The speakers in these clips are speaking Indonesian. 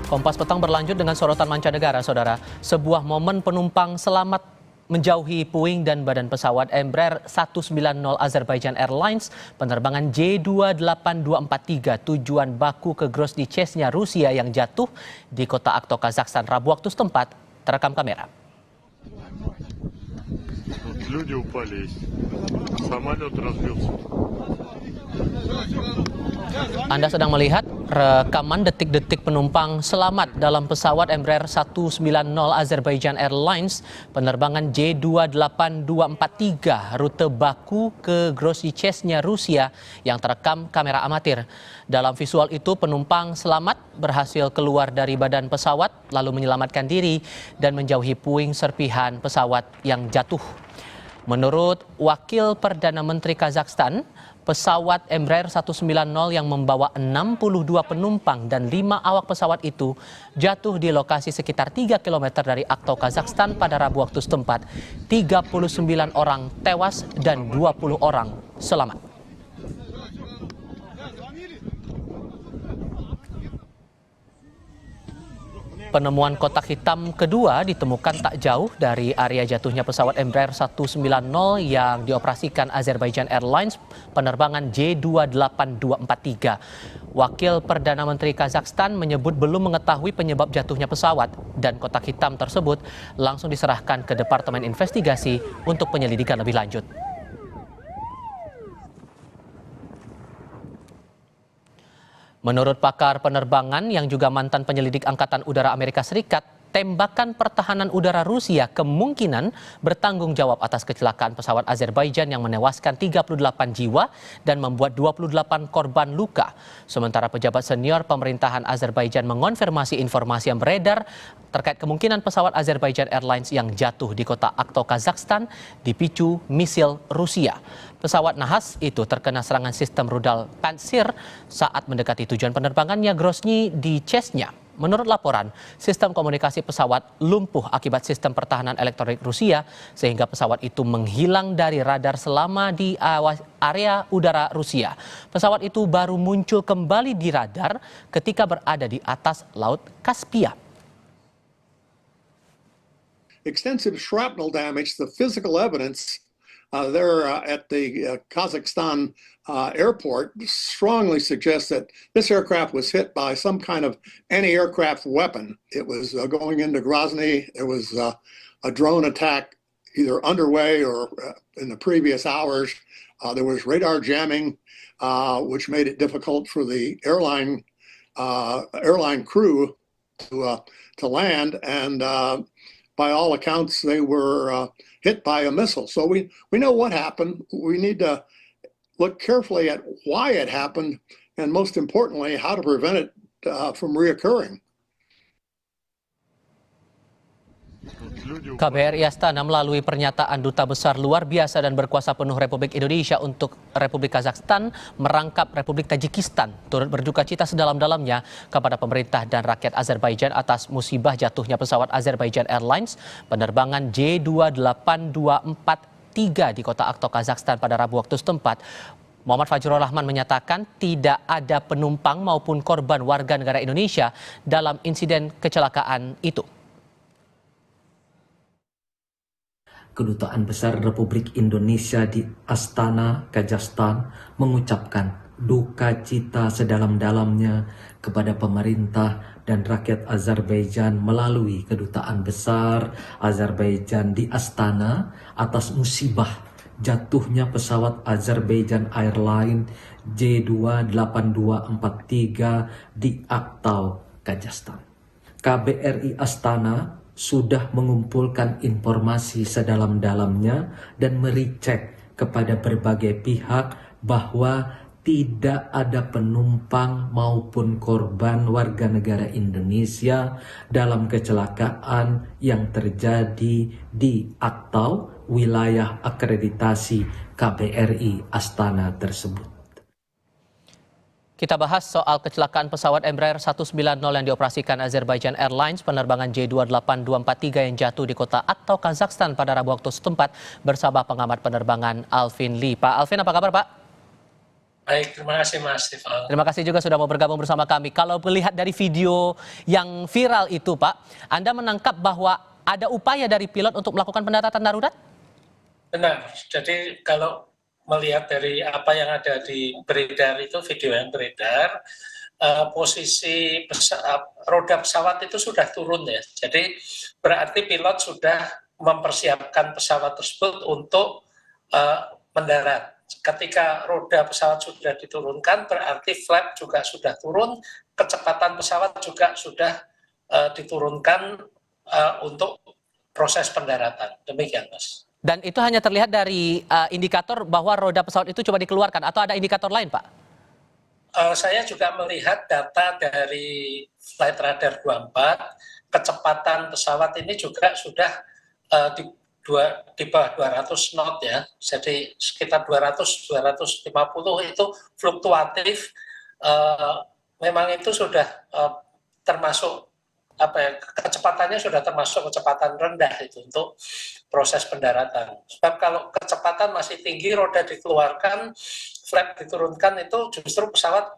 Kompas Petang berlanjut dengan sorotan mancanegara, Saudara. Sebuah momen penumpang selamat menjauhi puing dan badan pesawat Embraer 190 Azerbaijan Airlines penerbangan J28243 tujuan Baku ke Grozny, Chechnya, Rusia yang jatuh di kota Akto, Kazakhstan Rabu waktu setempat terekam kamera. Anda sedang melihat rekaman detik-detik penumpang selamat dalam pesawat Embraer 190 Azerbaijan Airlines penerbangan J28243 rute Baku ke Grozny, Chechnya, Rusia yang terekam kamera amatir. Dalam visual itu penumpang selamat berhasil keluar dari badan pesawat lalu menyelamatkan diri dan menjauhi puing serpihan pesawat yang jatuh. Menurut Wakil Perdana Menteri Kazakhstan, pesawat Embraer 190 yang membawa 62 penumpang dan 5 awak pesawat itu jatuh di lokasi sekitar 3 km dari Akto, Kazakhstan pada Rabu waktu setempat. 39 orang tewas dan 20 orang selamat. Penemuan kotak hitam kedua ditemukan tak jauh dari area jatuhnya pesawat Embraer 190 yang dioperasikan Azerbaijan Airlines penerbangan J28243. Wakil Perdana Menteri Kazakhstan menyebut belum mengetahui penyebab jatuhnya pesawat dan kotak hitam tersebut langsung diserahkan ke Departemen Investigasi untuk penyelidikan lebih lanjut. Menurut pakar penerbangan yang juga mantan penyelidik Angkatan Udara Amerika Serikat, tembakan pertahanan udara Rusia kemungkinan bertanggung jawab atas kecelakaan pesawat Azerbaijan yang menewaskan 38 jiwa dan membuat 28 korban luka. Sementara pejabat senior pemerintahan Azerbaijan mengonfirmasi informasi yang beredar terkait kemungkinan pesawat Azerbaijan Airlines yang jatuh di kota Akto, Kazakhstan dipicu misil Rusia. Pesawat nahas itu terkena serangan sistem rudal Pantsir saat mendekati tujuan penerbangannya Grozny di Chechnya. Menurut laporan, sistem komunikasi pesawat lumpuh akibat sistem pertahanan elektronik Rusia sehingga pesawat itu menghilang dari radar selama di area udara Rusia. Pesawat itu baru muncul kembali di radar ketika berada di atas Laut Kaspia. Extensive shrapnel damage, the physical evidence there at the Kazakhstan airport strongly suggests that this aircraft was hit by some kind of anti-aircraft weapon. It was going into Grozny. There was a drone attack either underway or in the previous hours. There was radar jamming, which made it difficult for the airline crew to land. And by all accounts, they were hit by a missile. So we know what happened. We need to look carefully at why it happened, and most importantly, how to prevent it from reoccurring. KBRI Astana melalui pernyataan Duta Besar Luar Biasa dan Berkuasa Penuh Republik Indonesia untuk Republik Kazakhstan merangkap Republik Tajikistan turut berduka cita sedalam-dalamnya kepada pemerintah dan rakyat Azerbaijan atas musibah jatuhnya pesawat Azerbaijan Airlines penerbangan J28243 di kota Akto, Kazakhstan pada Rabu waktu setempat. Muhammad Fajrul Rahman menyatakan tidak ada penumpang maupun korban warga negara Indonesia dalam insiden kecelakaan itu. Kedutaan Besar Republik Indonesia di Astana, Kazakhstan mengucapkan duka cita sedalam-dalamnya kepada pemerintah dan rakyat Azerbaijan melalui Kedutaan Besar Azerbaijan di Astana atas musibah jatuhnya pesawat Azerbaijan Airlines J28243 di Akto, Kazakhstan. KBRI Astana sudah mengumpulkan informasi sedalam-dalamnya dan merecek kepada berbagai pihak bahwa tidak ada penumpang maupun korban warga negara Indonesia dalam kecelakaan yang terjadi di Akto, wilayah akreditasi KBRI Astana tersebut. Kita bahas soal kecelakaan pesawat Embraer 190 yang dioperasikan Azerbaijan Airlines penerbangan J28243 yang jatuh di kota Akto, Kazakhstan pada Rabu waktu setempat bersama pengamat penerbangan Alvin Lee. Pak Alvin, apa kabar Pak? Baik, terima kasih Mas Rival. Terima kasih juga sudah mau bergabung bersama kami. Kalau melihat dari video yang viral itu, Pak, Anda menangkap bahwa ada upaya dari pilot untuk melakukan pendaratan darurat? Benar, jadi kalau melihat dari apa yang ada di beredar itu, video yang beredar, posisi roda pesawat itu sudah turun ya. Jadi berarti pilot sudah mempersiapkan pesawat tersebut untuk mendarat. Ketika roda pesawat sudah diturunkan, berarti flap juga sudah turun, kecepatan pesawat juga sudah diturunkan untuk proses pendaratan. Demikian, Mas. Dan itu hanya terlihat dari indikator bahwa roda pesawat itu coba dikeluarkan atau ada indikator lain, Pak? Saya juga melihat data dari Flight Radar 24, kecepatan pesawat ini juga sudah di bawah 200 knot ya, jadi sekitar 200-250 itu fluktuatif. Memang itu sudah termasuk kecepatannya sudah termasuk kecepatan rendah itu untuk proses pendaratan. Sebab kalau kecepatan masih tinggi, roda dikeluarkan, flap diturunkan, itu justru pesawat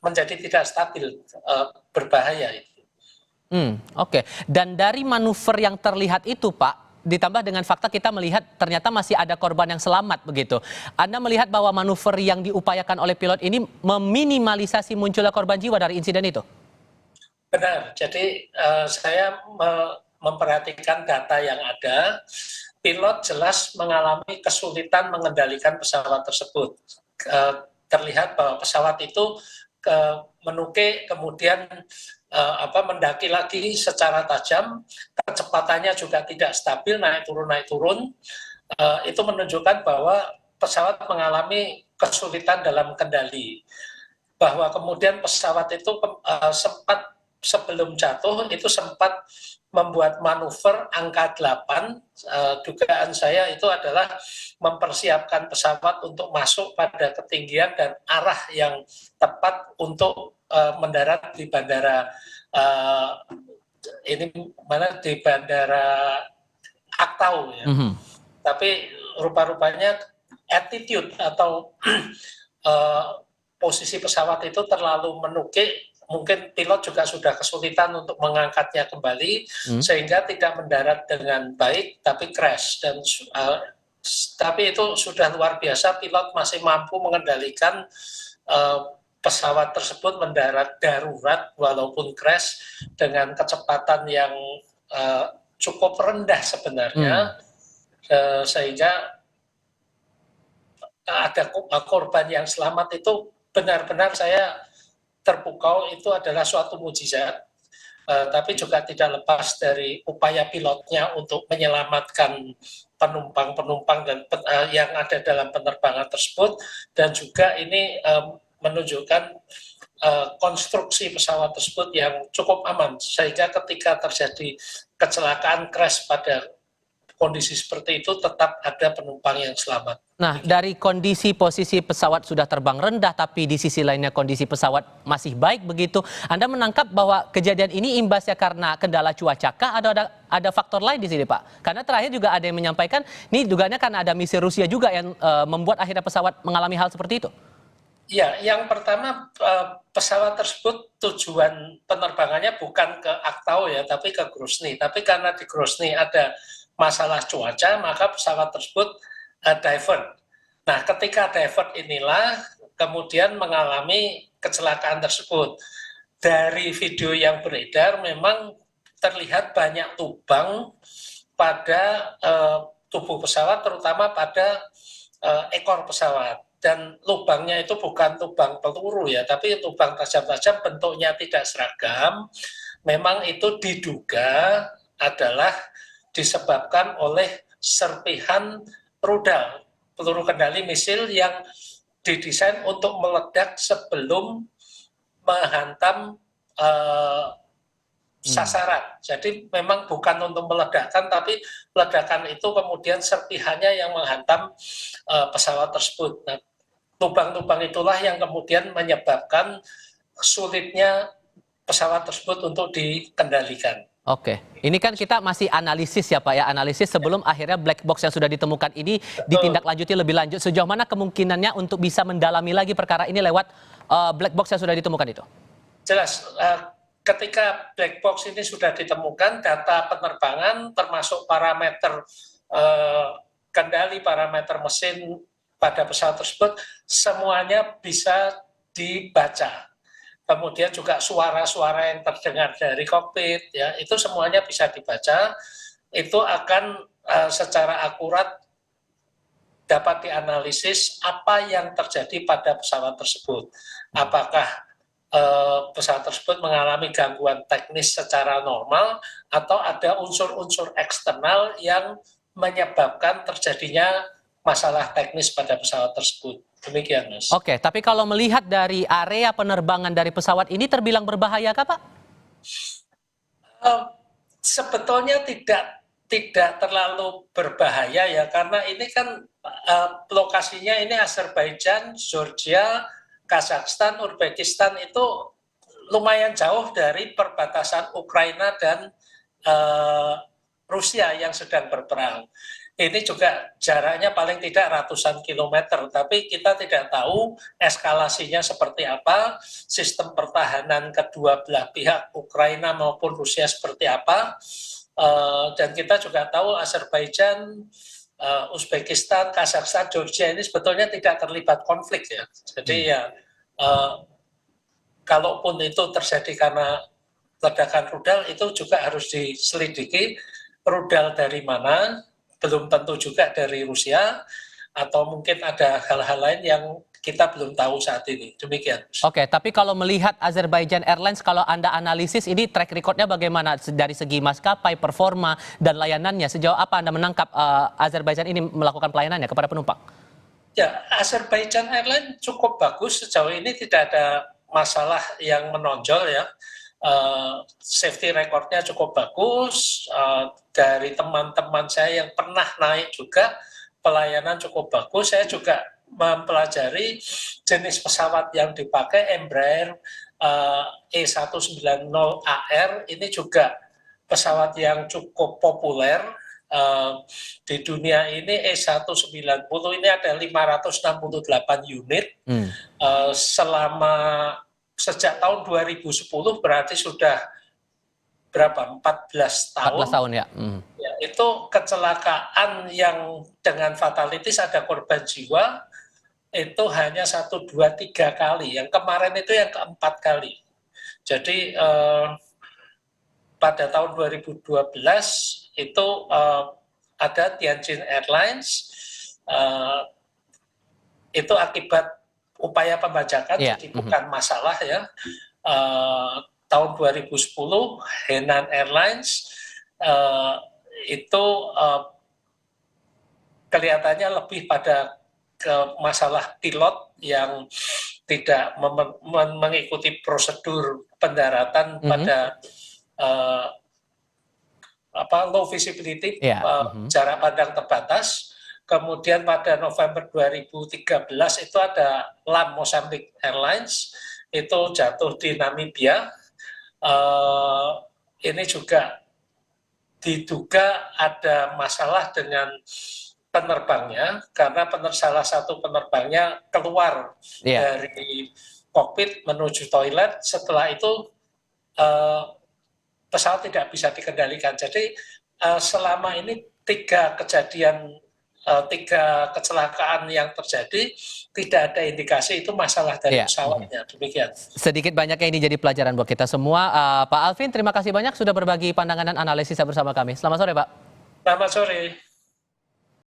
menjadi tidak stabil, berbahaya itu. Oke. Dan dari manuver yang terlihat itu, Pak, ditambah dengan fakta kita melihat ternyata masih ada korban yang selamat begitu. Anda melihat bahwa manuver yang diupayakan oleh pilot ini meminimalisasi munculnya korban jiwa dari insiden itu? Benar, jadi saya memperhatikan data yang ada, pilot jelas mengalami kesulitan mengendalikan pesawat tersebut. Terlihat bahwa pesawat itu menuke, kemudian mendaki lagi secara tajam, kecepatannya juga tidak stabil, naik turun. Itu menunjukkan bahwa pesawat mengalami kesulitan dalam kendali. Bahwa kemudian pesawat itu sempat sebelum jatuh itu sempat membuat manuver angka 8, dugaan saya itu adalah mempersiapkan pesawat untuk masuk pada ketinggian dan arah yang tepat untuk mendarat di bandara di bandara Aktau ya. Tapi rupa-rupanya attitude atau posisi pesawat itu terlalu menukik. Mungkin pilot juga sudah kesulitan untuk mengangkatnya kembali, sehingga tidak mendarat dengan baik, tapi crash. Dan tapi itu sudah luar biasa, pilot masih mampu mengendalikan pesawat tersebut mendarat darurat walaupun crash dengan kecepatan yang cukup rendah sebenarnya, sehingga ada korban yang selamat. Itu benar-benar saya terpukau, itu adalah suatu mukjizat, tapi juga tidak lepas dari upaya pilotnya untuk menyelamatkan penumpang-penumpang dan yang ada dalam penerbangan tersebut, dan juga ini menunjukkan konstruksi pesawat tersebut yang cukup aman, sehingga ketika terjadi kecelakaan crash pada kondisi seperti itu tetap ada penumpang yang selamat. Nah, dari kondisi posisi pesawat sudah terbang rendah, tapi di sisi lainnya kondisi pesawat masih baik begitu, Anda menangkap bahwa kejadian ini imbasnya karena kendala cuaca kah atau ada faktor lain di sini, Pak? Karena terakhir juga ada yang menyampaikan, ini dugaannya karena ada misi Rusia juga yang membuat akhirnya pesawat mengalami hal seperti itu. Ya, yang pertama pesawat tersebut tujuan penerbangannya bukan ke Aktau ya, tapi ke Grozny. Tapi karena di Grozny ada masalah cuaca, maka pesawat tersebut divert. Nah, ketika divert inilah kemudian mengalami kecelakaan tersebut. Dari video yang beredar memang terlihat banyak lubang pada tubuh pesawat, terutama pada ekor pesawat. Dan lubangnya itu bukan lubang peluru ya, tapi lubang tajam-tajam, bentuknya tidak seragam. Memang itu diduga adalah disebabkan oleh serpihan rudal peluru kendali misil yang didesain untuk meledak sebelum menghantam sasaran. Jadi memang bukan untuk meledakkan, tapi ledakan itu kemudian serpihannya yang menghantam pesawat tersebut. Nah, lubang-lubang itulah yang kemudian menyebabkan sulitnya pesawat tersebut untuk dikendalikan. Oke, ini kan kita masih analisis ya Pak ya, analisis sebelum akhirnya black box yang sudah ditemukan ini ditindaklanjuti lebih lanjut. Sejauh mana kemungkinannya untuk bisa mendalami lagi perkara ini lewat black box yang sudah ditemukan itu? Jelas, ketika black box ini sudah ditemukan, data penerbangan termasuk parameter kendali, parameter mesin pada pesawat tersebut, semuanya bisa dibaca. Kemudian juga suara-suara yang terdengar dari kokpit, ya itu semuanya bisa dibaca. Itu akan secara akurat dapat dianalisis apa yang terjadi pada pesawat tersebut. Apakah pesawat tersebut mengalami gangguan teknis secara normal atau ada unsur-unsur eksternal yang menyebabkan terjadinya masalah teknis pada pesawat tersebut. Demikian, Mas. Oke, tapi kalau melihat dari area penerbangan dari pesawat ini terbilang berbahaya kah, Pak? Sebetulnya tidak terlalu berbahaya ya, karena ini kan lokasinya ini Azerbaijan, Georgia, Kazakhstan, Uzbekistan itu lumayan jauh dari perbatasan Ukraina dan Rusia yang sedang berperang. Ini juga jaraknya paling tidak ratusan kilometer, tapi kita tidak tahu eskalasinya seperti apa, sistem pertahanan kedua belah pihak Ukraina maupun Rusia seperti apa, dan kita juga tahu Azerbaijan, Uzbekistan, Kazakhstan, Georgia ini sebetulnya tidak terlibat konflik ya. Jadi ya, kalaupun itu terjadi karena ledakan rudal, itu juga harus diselidiki rudal dari mana. Belum tentu juga dari Rusia, atau mungkin ada hal-hal lain yang kita belum tahu saat ini. Demikian. Oke, tapi kalau melihat Azerbaijan Airlines, kalau Anda analisis ini track recordnya bagaimana dari segi maskapai, performa, dan layanannya? Sejauh apa Anda menangkap Azerbaijan ini melakukan pelayanannya kepada penumpang? Ya, Azerbaijan Airlines cukup bagus. Sejauh ini tidak ada masalah yang menonjol ya. Safety recordnya cukup bagus, dari teman-teman saya yang pernah naik juga pelayanan cukup bagus. Saya juga mempelajari jenis pesawat yang dipakai, Embraer E190AR, ini juga pesawat yang cukup populer di dunia ini. E190 ini ada 568 unit sejak tahun 2010, berarti sudah berapa? 14 tahun. 14 tahun ya. Ya, itu kecelakaan yang dengan fatalitas ada korban jiwa itu hanya 1, 2, 3 kali. Yang kemarin itu yang keempat kali. Jadi pada tahun 2012 itu ada Tianjin Airlines, itu akibat upaya pembajakan, jadi bukan masalah ya. Tahun 2010 Henan Airlines itu kelihatannya lebih pada ke masalah pilot yang tidak mengikuti prosedur pendaratan pada low visibility, jarak pandang terbatas. Kemudian pada November 2013 itu ada LAM Mozambique Airlines, itu jatuh di Namibia. Ini juga diduga ada masalah dengan penerbangnya, karena salah satu penerbangnya keluar dari kokpit menuju toilet. Setelah itu pesawat tidak bisa dikendalikan. Jadi selama ini 3 kecelakaan yang terjadi, tidak ada indikasi itu masalah dari pesawatnya. Demikian. Sedikit banyaknya ini jadi pelajaran buat kita semua. Pak Alvin, terima kasih banyak sudah berbagi pandangan dan analisis bersama kami. Selamat sore, Pak. Selamat sore.